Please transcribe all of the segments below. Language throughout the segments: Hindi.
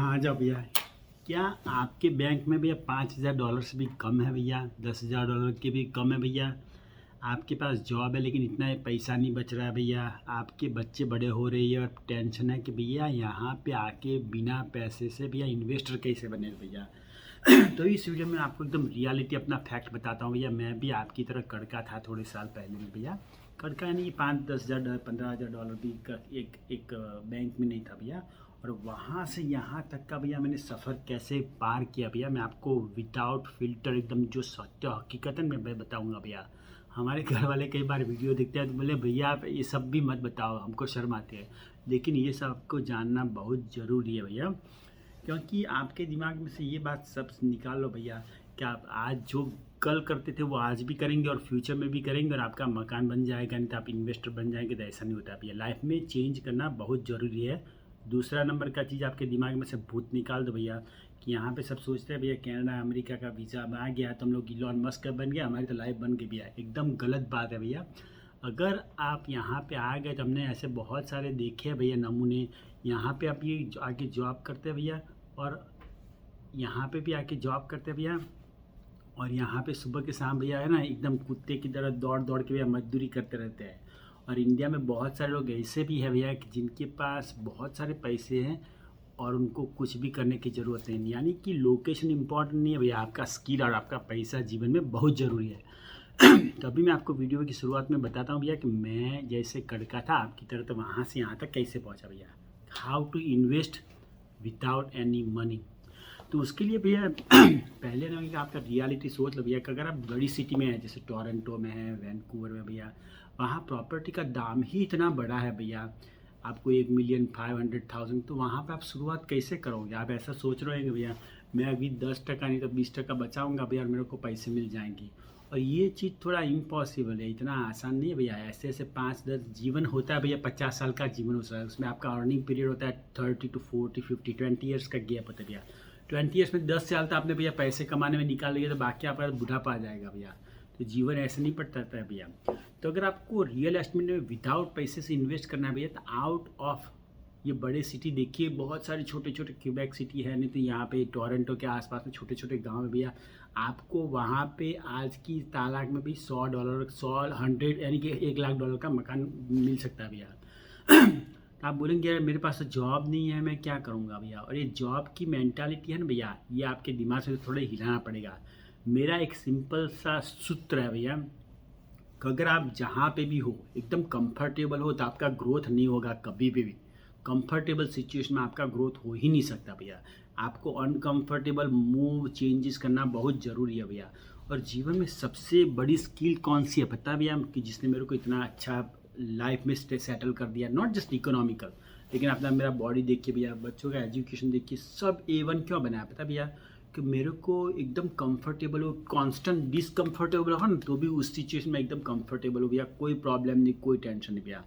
हाँ जा भैया। क्या आपके बैंक में भैया $5,000 से भी कम है भैया? $10,000 के भी कम है भैया? आपके पास जॉब है लेकिन इतना पैसा नहीं बच रहा है भैया। आपके बच्चे बड़े हो रही है और टेंशन है कि भैया यहाँ पे आके बिना पैसे से भैया इन्वेस्टर कैसे बने भैया। तो इस वीडियो में आपको एकदम रियलिटी अपना फैक्ट बताता हूँ भैया। मैं भी आपकी तरह कड़का था थोड़े साल पहले में भैया। कड़का यानी कि 5-10 हज़ार $15,000 भी एक एक बैंक में नहीं था भैया। और वहाँ से यहाँ तक का भैया मैंने सफ़र कैसे पार किया भैया, मैं आपको विदाउट फिल्टर एकदम जो सत्य हकीकतन मैं बताऊँगा भैया। हमारे घर वाले कई बार वीडियो देखते हैं तो बोले भैया आप ये सब भी मत बताओ, हमको शर्म आती है। लेकिन ये सब आपको जानना बहुत ज़रूरी है भैया, क्योंकि आपके दिमाग में से ये बात सब निकाल लो भैया कि आप आज जो कल करते थे वो आज भी करेंगे और फ्यूचर में भी करेंगे और आपका मकान बन जाएगा, नहीं तो आप इन्वेस्टर बन जाएंगे। तो ऐसा नहीं होता भैया, लाइफ में चेंज करना बहुत ज़रूरी है। दूसरा नंबर का चीज़, आपके दिमाग में से भूत निकाल दो भैया कि यहाँ पे सब सोचते हैं भैया कनाडा अमेरिका का वीज़ा आ गया तो हम लोग इलॉन मस्क का बन गया, हमारी तो लाइफ बन गई भैया। एकदम गलत बात है भैया। अगर आप यहाँ पे आ गए तो हमने ऐसे बहुत सारे देखे हैं भैया नमूने। यहाँ पे आप ये आके जॉब करते हैं भैया और यहाँ पे भी आके जॉब करते हैं भैया, और यहाँ पे सुबह के शाम भैया है ना एकदम कुत्ते की तरह दौड़ दौड़ के भैया मजदूरी करते रहते हैं। और इंडिया में बहुत सारे लोग ऐसे भी है भैया कि जिनके पास बहुत सारे पैसे हैं और उनको कुछ भी करने की ज़रूरत नहीं। यानी कि लोकेशन इंपॉर्टेंट नहीं है भैया, आपका स्किल और आपका पैसा जीवन में बहुत ज़रूरी है। तभी मैं आपको वीडियो की शुरुआत में बताता हूँ भैया कि मैं जैसे कड़का था आपकी तरह, तो वहाँ से यहाँ तक कैसे पहुँचा भैया। How to invest without any money. तो उसके लिए भैया पहले ना कि आपका रियलिटी सोच लो भैया कि अगर आप बड़ी सिटी में हैं जैसे टोरंटो में है, वैंकूवर में भैया, वहाँ प्रॉपर्टी का दाम ही इतना बड़ा है भैया, आपको 1,500,000। तो वहाँ पे आप शुरुआत कैसे करोगे? आप ऐसा सोच रहे होंगे भैया मैं अभी 10% नहीं तो 20% बचाऊंगा भैया और मेरे को पैसे मिल जाएंगे। और ये चीज़ थोड़ा इम्पॉसिबल है, इतना आसान नहीं है भैया। ऐसे ऐसे 5-10 जीवन होता है भैया, 50 साल का जीवन होता है, उसमें आपका अर्निंग पीरियड होता है 30 to 40 50 20 ईयर्स का गैप होता है भैया। 20 ईयर्स में 10 साल तो आपने भैया पैसे कमाने में निकाल लिया, तो बाकी आपका बुढ़ापा आ जाएगा भैया। तो जीवन ऐसे नहीं पड़ता है भैया। तो अगर आपको रियल एस्टेट में विदाउट पैसे से इन्वेस्ट करना है भैया, तो आउट ऑफ ये बड़े सिटी देखिए, बहुत सारे छोटे छोटे क्यूबेक सिटी है, नहीं तो यहाँ पे टोरंटो के आसपास में छोटे छोटे गांव है भैया। आपको वहाँ पे आज की तारीख में भी $100 100 यानी कि $1,00,000 का मकान मिल सकता है भैया। तो आप बोलेंगे यार मेरे पास तो जॉब नहीं है, मैं क्या करूँगा भैया। और ये जॉब की मेंटालिटी है ना भैया, ये आपके दिमाग से थोड़े हिलाना पड़ेगा। मेरा एक सिंपल सा सूत्र है भैया कि अगर आप जहाँ पे भी हो एकदम कंफर्टेबल हो तो आपका ग्रोथ नहीं होगा कभी भी। कंफर्टेबल सिचुएशन में आपका ग्रोथ हो ही नहीं सकता भैया। आपको अनकंफर्टेबल मूव चेंजेस करना बहुत ज़रूरी है भैया। और जीवन में सबसे बड़ी स्किल कौन सी है पता है भैया, कि जिसने मेरे को इतना अच्छा लाइफ में सेटल कर दिया, नॉट जस्ट इकोनॉमिकल, लेकिन अपना मेरा बॉडी देखिए भैया, बच्चों का एजुकेशन देखिए, सब A1 क्यों बनाया पता भैया, कि मेरे को एकदम कंफर्टेबल हो। कांस्टेंट डिसकंफर्टेबल हो ना तो भी उस सिचुएशन में एकदम कंफर्टेबल हो भैया, कोई प्रॉब्लम नहीं, कोई टेंशन नहीं भैया।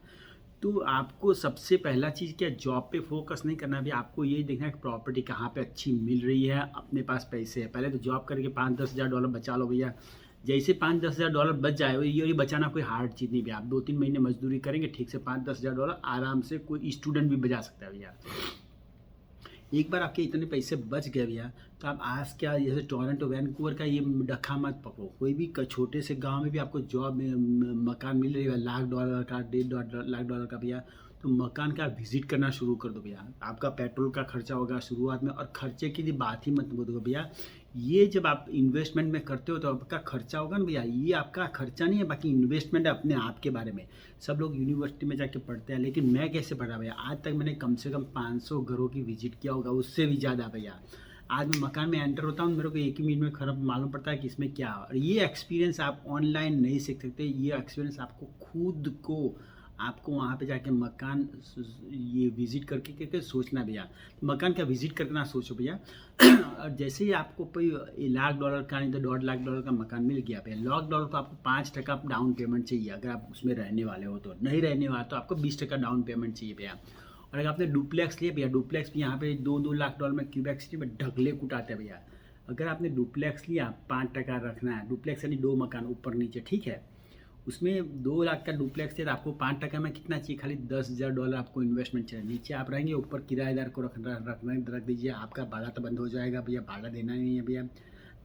तो आपको सबसे पहला चीज़ क्या, जॉब पे फोकस नहीं करना है भैया, आपको यही देखना है कि प्रॉपर्टी कहाँ पे अच्छी मिल रही है, अपने पास पैसे है। पहले तो जॉब करके 5-10 हज़ार डॉलर बचा लो भैया। जैसे 5-10 हज़ार डॉलर बच जाए, ये बचाना कोई हार्ड चीज़ नहीं भैया। आप 2-3 महीने मजदूरी करेंगे ठीक से 5-10 हज़ार डॉलर आराम से कोई स्टूडेंट भी बचा सकता है भैया। एक बार आपके इतने पैसे बच गए भैया, तो आप आज क्या, जैसे टोरंटो वैंकूवर का ये डखा मत पकड़ो, कोई भी छोटे से गांव में भी आपको जॉब में मकान मिल रही है $1,00,000 का, $1.5 लाख का भैया, तो मकान का विजिट करना शुरू कर दो भैया। आपका पेट्रोल का खर्चा होगा शुरुआत में, और खर्चे की बात ही मत बोलो भैया। ये जब आप इन्वेस्टमेंट में करते हो तो आपका खर्चा होगा ना भैया, ये आपका खर्चा नहीं है, बाकी इन्वेस्टमेंट है अपने आप के बारे में। सब लोग यूनिवर्सिटी में जाके पढ़ते हैं, लेकिन मैं कैसे पढ़ा भैया, आज तक मैंने कम से कम 500 घरों की विजिट किया होगा, उससे भी ज़्यादा भैया। आज मैं मकान में एंटर होता हूँ, मेरे को एक ही मिनट में खराब मालूम पड़ता है कि इसमें क्या है। और ये एक्सपीरियंस आप ऑनलाइन नहीं सीख सकते, ये एक्सपीरियंस आपको खुद को, आपको वहाँ पे जाके मकान ये विज़िट करके करके सोचना भैया। मकान का विज़िट करके ना सोचो भैया। और जैसे ही आपको कोई $1,00,000 का नहीं तो $1.5 लाख का मकान मिल गया भैया, $1,00,000 तो आपको 5% डाउन पेमेंट चाहिए अगर आप उसमें रहने वाले हो। तो नहीं रहने वाले तो आपको 20% डाउन पेमेंट चाहिए भैया। और अगर आपने डुप्लेक्स लिया भैया, डुप्लेक्स भी यहाँ पे $2-2 लाख में क्यूबेक सिटी में ढगले कुटाते हैं भैया। अगर आपने डुप्लेक्स लिया 5% रखना है, डुप्लेक्स यानी 2 मकान ऊपर नीचे, ठीक है। उसमें 2 लाख का डुप्लेक्स है तो आपको 5% में कितना चाहिए, खाली $10,000 आपको इन्वेस्टमेंट चाहिए। नीचे आप रहेंगे, ऊपर किराएदार को रख दीजिए, आपका भाड़ा तो बंद हो जाएगा भैया, भाड़ा देना नहीं है भैया।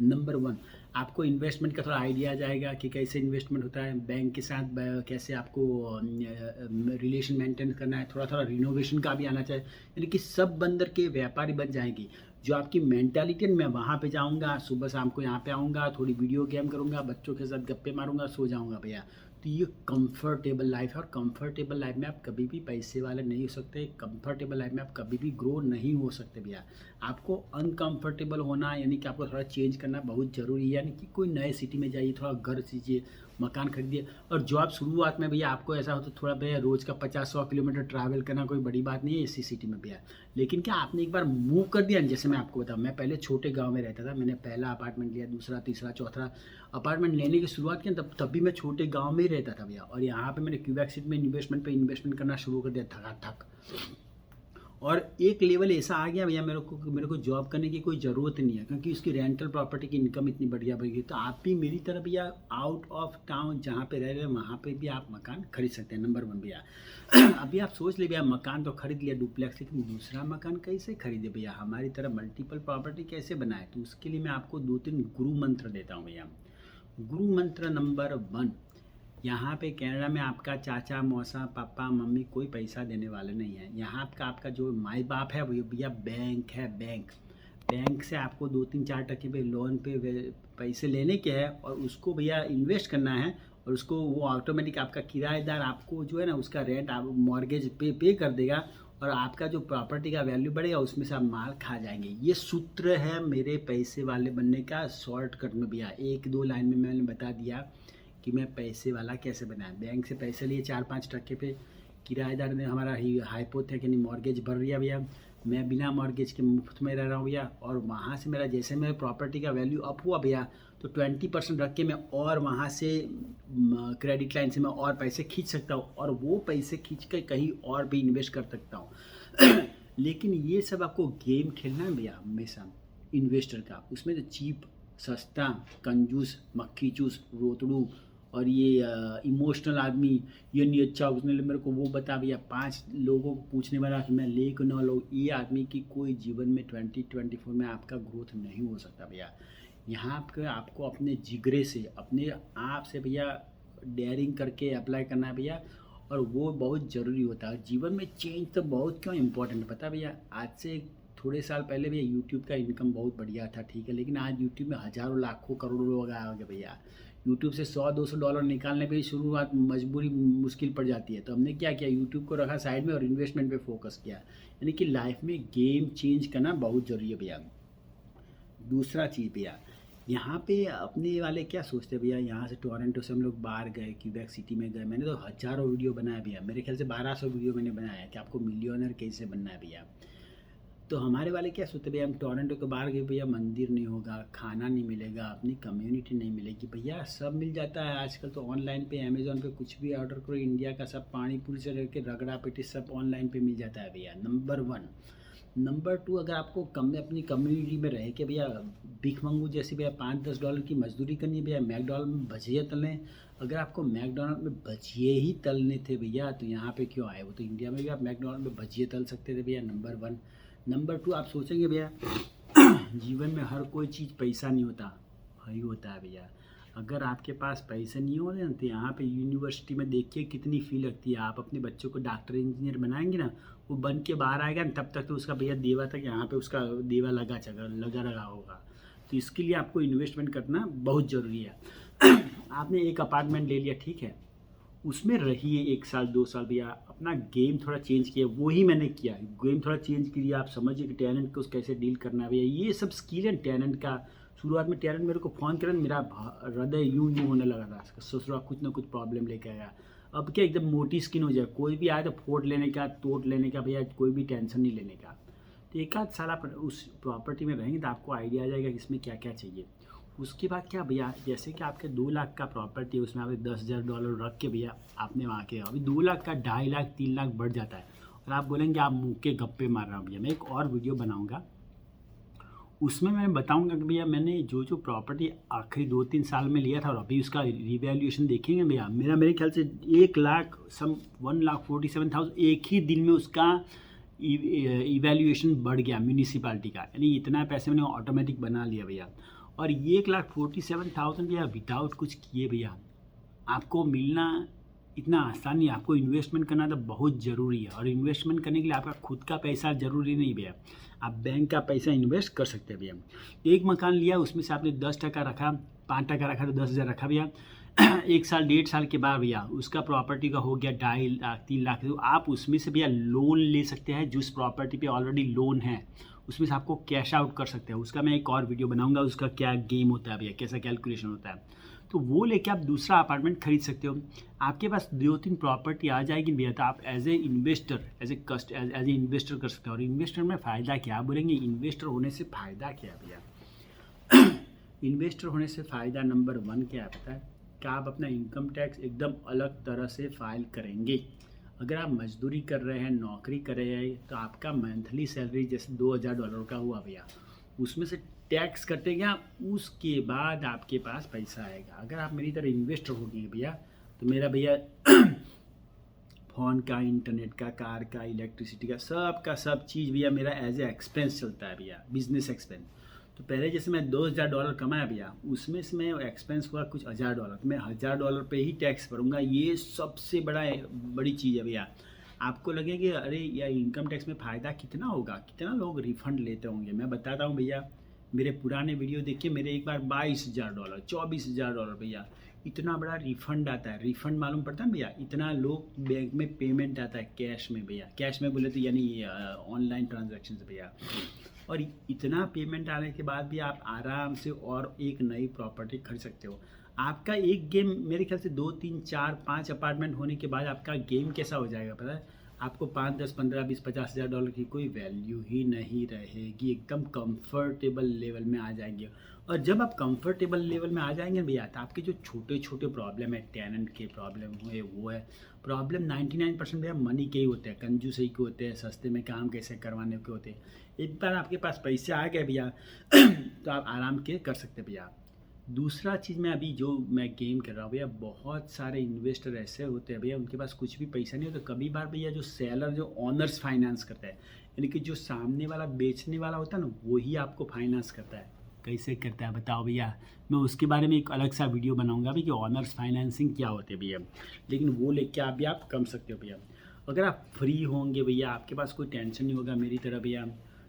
नंबर 1, आपको इन्वेस्टमेंट का थोड़ा आइडिया आ जाएगा कि कैसे इन्वेस्टमेंट होता है बैंक के साथ, कैसे आपको रिलेशन मेंटेन करना है, थोड़ा थोड़ा रिनोवेशन का भी आना चाहिए। यानी कि सब बंदर के व्यापारी बन जाएंगे। जो आपकी मेंटालिटी है, मैं वहाँ पे जाऊँगा, सुबह शाम को यहाँ पे आऊँगा, थोड़ी वीडियो गेम करूँगा, बच्चों के साथ गप्पे मारूँगा, सो जाऊँगा भैया। तो ये कंफर्टेबल लाइफ है, और कंफर्टेबल लाइफ में आप कभी भी पैसे वाले नहीं हो सकते। कंफर्टेबल लाइफ में आप कभी भी ग्रो नहीं हो सकते भैया। आपको अनकंफर्टेबल होना, यानी कि आपको थोड़ा चेंज करना बहुत ज़रूरी है। यानी कि कोई नए सिटी में जाइए, थोड़ा घर सीजिए, मकान खरीदिए। और जॉब शुरुआत में भैया आपको ऐसा हो तो थोड़ा भैया रोज़ का 50-100 किलोमीटर ट्रैवल करना कोई बड़ी बात नहीं है इसी सिटी में भैया। लेकिन क्या आपने एक बार मूव कर दिया, जैसे मैं आपको बताऊँ, मैं पहले छोटे गांव में रहता था। मैंने पहला अपार्टमेंट लिया, दूसरा, तीसरा, चौथा अपार्टमेंट लेने की शुरुआत की, तब भी मैं छोटे गांव में ही रहता था भैया। और यहाँ पे मैंने क्यूबेक सिटी में इन्वेस्टमेंट करना शुरू कर दिया ठक। और एक लेवल ऐसा आ गया भैया, मेरे को जॉब करने की कोई ज़रूरत नहीं है, क्योंकि उसकी रेंटल प्रॉपर्टी की इनकम इतनी बढ़िया बढ़ गई। तो आप भी मेरी तरह भैया आउट ऑफ टाउन जहाँ पे रह रहे हैं वहाँ पे भी आप मकान खरीद सकते हैं। नंबर 1 भैया, अभी आप सोच ले भैया, मकान तो खरीद लिया डुप्लेक्स, लेकिन दूसरा मकान कैसे खरीदे भैया, हमारी तरह मल्टीपल प्रॉपर्टी कैसे बनाए। तो उसके लिए मैं आपको 2-3 गुरु मंत्र देता हूँ भैया। गुरु मंत्र नंबर 1, यहाँ पे कनाडा में आपका चाचा, मौसा, पापा, मम्मी कोई पैसा देने वाले नहीं है। यहाँ आपका जो माई बाप है वो भैया बैंक है। बैंक से आपको 2-3-4% पे लोन पे पैसे लेने के हैं, और उसको भैया इन्वेस्ट करना है। और उसको वो ऑटोमेटिक आपका किराएदार आपको जो है ना, उसका रेंट आप मॉर्गेज पे कर देगा, और आपका जो प्रॉपर्टी का वैल्यू बढ़ेगा उसमें से आप माल खा जाएंगे। ये सूत्र है मेरे पैसे वाले बनने का शॉर्टकट में भैया। 1-2 लाइन में मैंने बता दिया कि मैं पैसे वाला कैसे बनाया। बैंक से पैसे लिए 4-5% पे, किराएदार ने हमारा ही हाइपोथेटिकली मॉर्गेज भर दिया भैया, मैं बिना मॉर्गेज के मुफ्त में रह रहा हूँ भैया। और वहाँ से मेरा जैसे मेरे प्रॉपर्टी का वैल्यू अप हुआ भैया, तो 20% रख के मैं और वहाँ से क्रेडिट लाइन से मैं और पैसे खींच सकता हूँ, और वो पैसे खींच कर कहीं और भी इन्वेस्ट कर सकता हूँ। लेकिन ये सब आपको गेम खेलना है भैया हमेशा इन्वेस्टर का। उसमें जो चीप, सस्ता, कंजूस, मक्खी चूस, रोतड़ू और ये इमोशनल आदमी, ये नहीं अच्छा उसने मेरे को वो बता भैया, 5 लोगों को पूछने वाला कि मैं ले कि ना लो, ये आदमी की कोई जीवन में 2024 में आपका ग्रोथ नहीं हो सकता भैया। यहाँ आपको अपने जिगरे से, अपने आप से भैया डेयरिंग करके अप्लाई करना है भैया। और वो बहुत ज़रूरी होता है जीवन में। चेंज तो बहुत क्यों इम्पोर्टेंट पता है भैया। आज से थोड़े साल पहले भैया यूट्यूब का इनकम बहुत बढ़िया था, ठीक है, लेकिन आज यूट्यूब में हज़ारों लाखों करोड़ों लोग आ गए भैया। यूट्यूब से $100-200 निकालने पे ही शुरुआत मजबूरी मुश्किल पड़ जाती है। तो हमने क्या किया, यूट्यूब को रखा साइड में और इन्वेस्टमेंट पे फोकस किया। यानी कि लाइफ में गेम चेंज करना बहुत ज़रूरी है भैया। दूसरा चीज़ भैया, यहाँ पे अपने वाले क्या सोचते हैं भैया, यहाँ से टोरंटो से हम लोग बाहर गए, क्यूबेक सिटी में गए, मैंने तो हज़ारों वीडियो बनाया भैया, मेरे ख्याल से 1200 वीडियो मैंने बनाया है कि आपको मिलियनर कैसे बनना है भैया। तो हमारे वाले क्या सोचते भैया, हम टोरंटो के बाहर गए भैया, मंदिर नहीं होगा, खाना नहीं मिलेगा, अपनी कम्युनिटी नहीं मिलेगी। भैया सब मिल जाता है आजकल तो ऑनलाइन पे, अमेज़ॉन पे कुछ भी ऑर्डर करो, इंडिया का सब पानी पूरी से लेकर रगड़ा पेटी सब ऑनलाइन पे मिल जाता है भैया। नंबर 1। नंबर 2, अगर आपको अपनी कम्युनिटी में रह के भैया भीख मंगू जैसी भैया $5-10 की मजदूरी करनी है भैया, मैकडोनल्ड में भजिए तलने। अगर आपको मैकडोनल्ड में भजिए ही तलने थे भैया तो यहाँ पे क्यों आए, वो तो इंडिया में भी आप मैकडोनल्ड में भजिए तल सकते थे भैया। नंबर 1। नंबर 2, आप सोचेंगे भैया जीवन में हर कोई चीज़ पैसा नहीं होता, वही होता है भैया। अगर आपके पास पैसे नहीं हो रहे हैं तो यहाँ पे यूनिवर्सिटी में देखिए कितनी फ़ी लगती है। आप अपने बच्चों को डॉक्टर इंजीनियर बनाएंगे ना, वो बन के बाहर आएगा ना, तब तक तो उसका भैया देवा तक यहाँ पे उसका देवा लगा होगा। तो इसके लिए आपको इन्वेस्टमेंट करना बहुत ज़रूरी है। आपने एक अपार्टमेंट ले लिया, ठीक है, उसमें रहिए 1 साल 2 साल भैया, अपना गेम थोड़ा चेंज किया। वही मैंने किया, गेम थोड़ा चेंज किया। आप समझिए कि टैलेंट को कैसे डील करना है भैया, ये सब स्किल है टैलेंट का। शुरुआत में टैलेंट मेरे को फ़ोन करें, मेरा हृदय यूं होने लगा था, ससुरा कुछ ना कुछ प्रॉब्लम लेके आया। अब क्या एकदम मोटी स्किन हो जाए, कोई भी आए तो फोड़ लेने का, तोड़ लेने का भैया, कोई भी टेंशन नहीं लेने का। तो 1 आध साल आप उस प्रॉपर्टी में रहेंगे तो आपको आइडिया आ जाएगा कि इसमें क्या क्या चाहिए। उसके बाद क्या भैया, जैसे कि आपके 2 लाख का प्रॉपर्टी है, उसमें आपने $10,000 रख के भैया आपने वहाँ के, अभी 2 लाख का 2.5 लाख 3 लाख बढ़ जाता है। और आप बोलेंगे आप मुँह के गप्पे मार रहा हूँ भैया, मैं एक और वीडियो बनाऊँगा उसमें मैं बताऊंगा कि भैया मैंने जो जो प्रॉपर्टी आखिरी 2-3 साल में लिया था और अभी उसका रिवैल्यूएशन देखेंगे भैया, मेरे ख्याल से 1,47,000 एक ही दिन में उसका इवैल्यूएशन बढ़ गया म्यूनिसिपालिटी का, यानी इतना पैसे मैंने ऑटोमेटिक बना लिया भैया। और ये 1,47,000 भैया विदाउट कुछ किए भैया आपको मिलना इतना आसान नहीं है। आपको इन्वेस्टमेंट करना तो बहुत ज़रूरी है, और इन्वेस्टमेंट करने के लिए आपका खुद का पैसा ज़रूरी नहीं भैया, आप बैंक का पैसा इन्वेस्ट कर सकते हैं भैया। एक मकान लिया, उसमें से आपने 10% रखा, 5% रखा तो 10,000 रखा भैया। 1 साल 1.5 साल के बाद भैया उसका प्रॉपर्टी का हो गया 2.5 लाख 3 लाख, तो आप उसमें से भैया लोन ले सकते हैं। जिस प्रॉपर्टी पे ऑलरेडी लोन है उसमें से आपको कैश आउट कर सकते हैं। उसका मैं एक और वीडियो बनाऊंगा, उसका क्या गेम होता है भैया, कैसा कैलकुलेशन होता है, तो वो लेके आप दूसरा अपार्टमेंट खरीद सकते हो। आपके पास 2-3 प्रॉपर्टी आ जाएगी भैया, तो आप as a investor as a investor कर सकते हो। और इन्वेस्टर में फ़ायदा क्या, आप बोलेंगे इन्वेस्टर होने से फ़ायदा क्या है भैया? इन्वेस्टर होने से फ़ायदा नंबर 1 क्या है पता है? कि आप अपना इनकम टैक्स एकदम अलग तरह से फाइल करेंगे। अगर आप मजदूरी कर रहे हैं, नौकरी कर रहे हैं, तो आपका मंथली सैलरी जैसे $2,000 का हुआ भैया, उसमें से टैक्स कटेगा, उसके बाद आपके पास पैसा आएगा। अगर आप मेरी तरह इन्वेस्टर हो गए भैया, तो मेरा भैया फ़ोन का, इंटरनेट का, कार का, इलेक्ट्रिसिटी का सब चीज़ भैया मेरा एज ए एक्सपेंस चलता है भैया, बिजनेस एक्सपेंस। तो पहले जैसे मैं $2,000 कमाया भैया, उसमें से मैं एक्सपेंस हुआ कुछ $1,000, तो मैं $1,000 पे ही टैक्स भरूंगा। ये सबसे बड़ी चीज़ है भैया। आपको लगेगा कि अरे यार इनकम टैक्स में फ़ायदा कितना होगा, कितना लोग रिफंड लेते होंगे। मैं बताता हूँ भैया, मेरे पुराने वीडियो देखिए, मेरे एक बार $22,000 $24,000 भैया इतना बड़ा रिफंड आता है। रिफंड मालूम पड़ता है भैया, इतना लोग बैंक में पेमेंट आता है कैश में भैया, कैश में बोले तो यानी ऑनलाइन ट्रांजेक्शन से भैया। और इतना पेमेंट आने के बाद भी आप आराम से और एक नई प्रॉपर्टी खरीद सकते हो। आपका एक गेम मेरे ख्याल से 2, 3, 4, 5 अपार्टमेंट होने के बाद आपका गेम कैसा हो जाएगा पता है? आपको 5, 10, 15, 20, $50,000 की कोई वैल्यू ही नहीं रहेगी। एकदम कंफर्टेबल लेवल में आ जाएंगे। और जब आप कंफर्टेबल लेवल में आ जाएंगे भैया, तो आपके जो छोटे छोटे प्रॉब्लम है, टेनेंट के प्रॉब्लम हुए, वो है प्रॉब्लम 99% भैया मनी के ही होते हैं, कंजूसई के होते हैं, सस्ते में काम कैसे करवाने के होते हैं। एक बार आपके पास पैसे आ गए भैया तो आप आराम के कर सकते भैया। दूसरा चीज़ मैं अभी जो मैं गेम कर रहा हूँ भैया, बहुत सारे इन्वेस्टर ऐसे होते हैं भैया, उनके पास कुछ भी पैसा नहीं होता। कभी बार भैया जो सेलर, जो ऑनर्स फाइनेंस करता है, यानी कि जो सामने वाला बेचने वाला होता है ना, वही आपको फाइनेंस करता है। कैसे करता है बताओ भैया? मैं उसके बारे में एक अलग सा वीडियो बनाऊंगा भी कि ऑनर्स फाइनेंसिंग क्या होती है भैया, लेकिन वो लेके आप भी आप कम सकते हो भैया। अगर आप फ्री होंगे भैया, आपके पास कोई टेंशन नहीं होगा मेरी तरह भैया,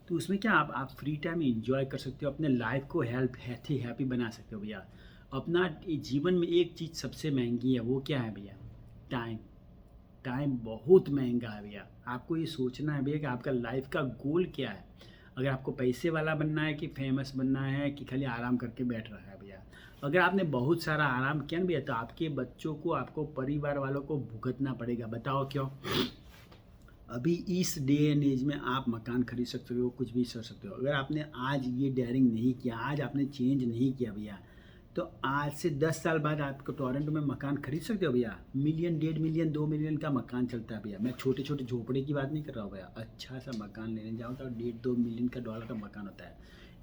तो उसमें क्या आप फ्री टाइम एंजॉय कर सकते हो, अपने लाइफ को हैप्पी बना सकते हो भैया। अपना जीवन में एक चीज़ सबसे महंगी है, वो क्या है भैया? टाइम। टाइम बहुत महंगा है भैया। आपको ये सोचना है भैया कि आपका लाइफ का गोल क्या है। अगर आपको पैसे वाला बनना है कि फेमस बनना है कि खाली आराम करके बैठ रहा है भैया। अगर आपने बहुत सारा आराम किया ना भैया, तो आपके बच्चों को, आपको परिवार वालों को भुगतना पड़ेगा। बताओ क्यों? अभी इस डे एंड एज में आप मकान खरीद सकते हो, कुछ भी कर सकते हो। अगर आपने आज ये डेयरिंग नहीं किया, आज आपने चेंज नहीं किया भैया, तो आज से 10 साल बाद आपको टोरंटो में मकान खरीद सकते हो भैया। मिलियन, 1.5 मिलियन, 2 मिलियन का मकान चलता है भैया। मैं छोटे छोटे झोपड़े की बात नहीं कर रहा हूँ भैया, अच्छा सा मकान लेने जाओ तो 1.5-2 मिलियन का डॉलर का मकान होता है।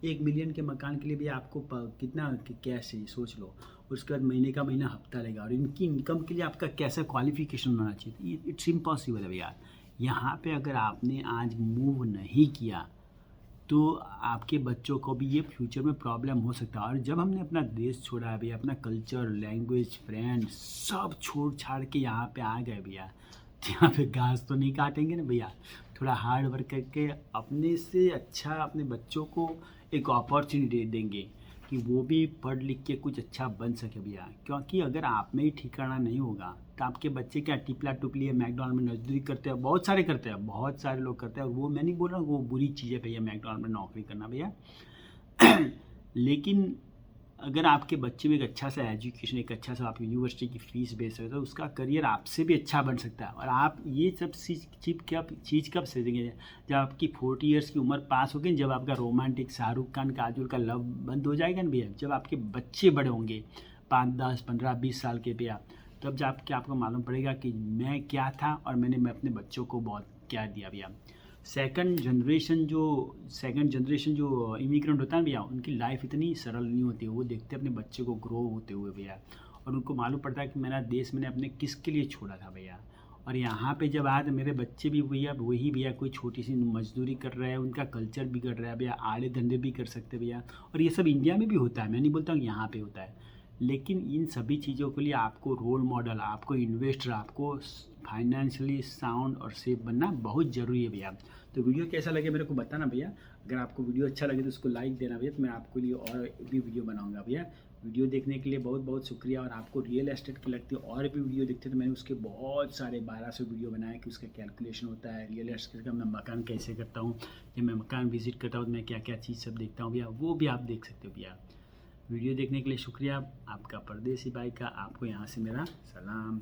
1 मिलियन के मकान के लिए भी आपको कितना कैश चाहिए सोच लो। उसके बाद महीने का महीना हफ्ता लगेगा। और इनकी इनकम के लिए आपका कैसा क्वालिफिकेशन होना चाहिए, इट्स इम्पॉसिबल है भैया। यहाँ पे अगर आपने आज मूव नहीं किया, तो आपके बच्चों को भी ये फ्यूचर में प्रॉब्लम हो सकता है। और जब हमने अपना देश छोड़ा है भैया, अपना कल्चर, लैंग्वेज, फ्रेंड सब छोड़ छाड़ के यहाँ पे आ गए भैया, तो यहाँ पे घास तो नहीं काटेंगे ना भैया। थोड़ा हार्ड वर्क करके अपने से अच्छा अपने बच्चों को एक अपॉर्चुनिटी देंगे कि वो भी पढ़ लिख के कुछ अच्छा बन सके भैया। क्योंकि अगर आप में ही ठिकाना नहीं होगा, तो आपके बच्चे क्या टिपला टुपली है, मैकडॉनल्ड में नौकरी करते हैं, बहुत सारे करते हैं, बहुत सारे लोग करते हैं। और वो मैं नहीं बोल रहा हूँ वो बुरी चीज़ है भैया, मैकडॉनल्ड में नौकरी करना भैया। लेकिन अगर आपके बच्चे में एक अच्छा सा एजुकेशन, एक अच्छा सा आप यूनिवर्सिटी की फ़ीस भेज सकते हो, तो उसका करियर आपसे भी अच्छा बन सकता है। और आप ये सब चीज़ कब सीखेंगे? जब आपकी 40 ईयर्स की उम्र पास होगी, जब आपका रोमांटिक शाहरुख खान, काजोल का लव बंद हो जाएगा ना भैया, जब आपके बच्चे बड़े होंगे 5, 10, 15, 20 साल के भैया, तब जाके आपको मालूम पड़ेगा कि मैं क्या था और मैं अपने बच्चों को बहुत क्या दिया भैया। सेकंड जनरेशन जो इमिग्रेंट होता है भैया, उनकी लाइफ इतनी सरल नहीं होती है। वो देखते हैं अपने बच्चे को ग्रो होते हुए भैया, और उनको मालूम पड़ता है कि मेरा देश मैंने अपने किसके लिए छोड़ा था भैया। और यहाँ पे जब आए तो मेरे बच्चे भी भैया वही भैया कोई छोटी सी मजदूरी कर रहे हैं, उनका कल्चर बिगड़ रहा है भैया, आड़े धंधे भी कर सकते हैं भैया। और ये सब इंडिया में भी होता है, मैं नहीं बोलता हूँ यहाँ पे होता है, लेकिन इन सभी चीज़ों के लिए आपको रोल मॉडल, आपको इन्वेस्टर, आपको फाइनेंशियली साउंड और सेफ बनना बहुत ज़रूरी है भैया। तो वीडियो कैसा लगे मेरे को बताना भैया। अगर आपको वीडियो अच्छा लगे तो उसको लाइक देना भैया, तो मैं आपके लिए और भी वीडियो बनाऊंगा भैया। वीडियो देखने के लिए बहुत बहुत शुक्रिया। और आपको रियल एस्टेट की लगती है और भी वीडियो देखते तो मैंने उसके बहुत सारे 1200 वीडियो बनाए कि उसका कैलकुलेशन होता है, रियल एस्टेट का मैं मकान कैसे करता हूँ, जब मैं मकान विजिट करता हूँ तो मैं क्या क्या चीज़ सब देखता हूँ भैया, वो भी आप देख सकते हो भैया। वीडियो देखने के लिए शुक्रिया। आपका परदेसी भाई का आपको यहाँ से मेरा सलाम।